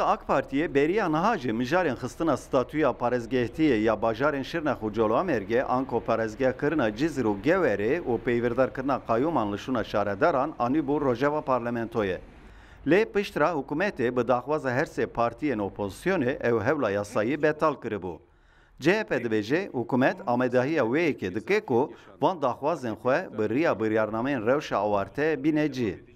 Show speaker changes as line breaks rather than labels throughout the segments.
AK Partiye beriya nahacı mijarên xistina statüya parêzgehtiye ya bajarên Şirnex û Coğlamerge anko parêzgehkirina Cizr û Gewerê û peyvîrdarkirina qayûman li şûna şaredaran anî bû rojeva parlamentoyê. Lê piştra hikûmetê bi daxwaza her sê partiyên opozisyonê ew hewla yasayî betal kiribû. CHP dibêje hikûmet amedahiya wê yekê dike ku van daxwazên xwe bi rêya biryarnameyên rewşa awarte bîne cî.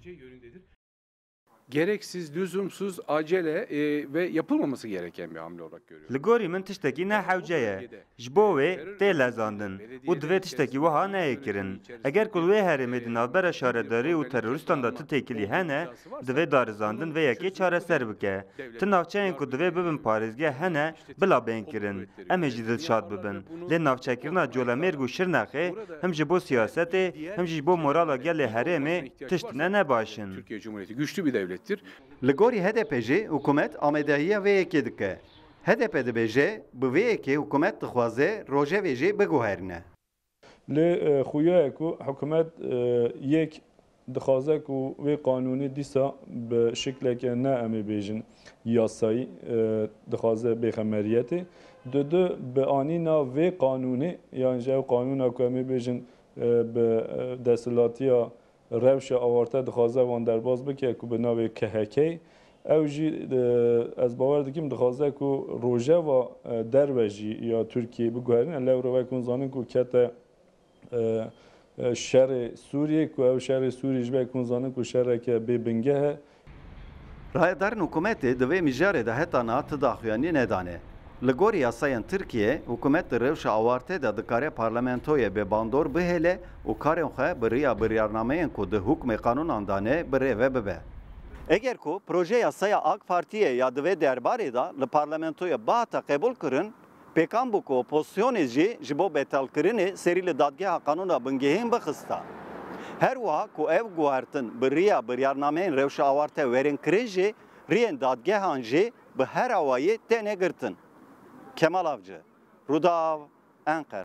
Gereksiz, lüzumsuz, acele ve yapılmaması gereken bir hamle olarak görüyorum.
Ligorî min tiştekî ne hewce ji bo wê tê lezandin û divê tiştekî wiha neyêkirin. Eger ku wê herêmê di navbera şaredarî û terorîstan da ti têkilî hene, divê darizandin vê yekê çareser bike. Ti navçeyên ku divê bibin parêzgeh hene, bila bên kirin. Em ê jî dilşad bibin. Lê navçekirina Coğlamerg û Şirnexê hem ji bo siyasetê hem jî ji bo morala gelê herêmê tiştine ne başin.
Türkiye Cumhuriyeti güçlü bir devlettir.
Li gorî HDP jî hikûmet amedahiya vê yekê dike. HDP dibêje bi vê yekê hikûmet dixwaze rojevê jî biguherîne.
Lê xuya ku hikûmet yek dixwaze ku vê qanûnî dîsa bi şikleke ne em ê bêjin yasayî dixwaze bêxemeriyetê. Du bi anîna vê qanûnê yan ji ew qanûna ku em ê bêjin bi desthilatiya rewşa awarte dixwaze wan derbas bike ku bi navê KHK. Ew jî ez bawer dikim dixwaze ku rojeva derve jî ya Tirkiyeyê biguherîne. Lê rewek hûn zanin ku kete şerê Sûriyê ku ew şerê Sûrî ji vek hûn zanin ku şereke bêbingeh e.
Rayedarên hikûmetê di vê mijarê de heta niha ti daxuyanî nedane. Li gorî yasayên Tirkiye, hikûmet di rewşa awarte de dikare parlamentoyê bê bandor bihêle û karên xwe bi rêya biryarnameyên ku di hukmê qanûnan dane bi rêve bibe. Eger ku proje yasaya AK Partiye ya di vê derbarê da li parlamentoya bahata qebûl kirin, pêkan bû ku opozisyonê jî ji bo betalkirinê serî li dadgeha qanûna bingehên bixista. Her wiha ku ev guhertin bi rêya biryarnameyên rewşa awarte werên kirin jî rêyên dadgehan jî bi her awayî têne girtin. Kemal Avcı, Rudav, Ankara.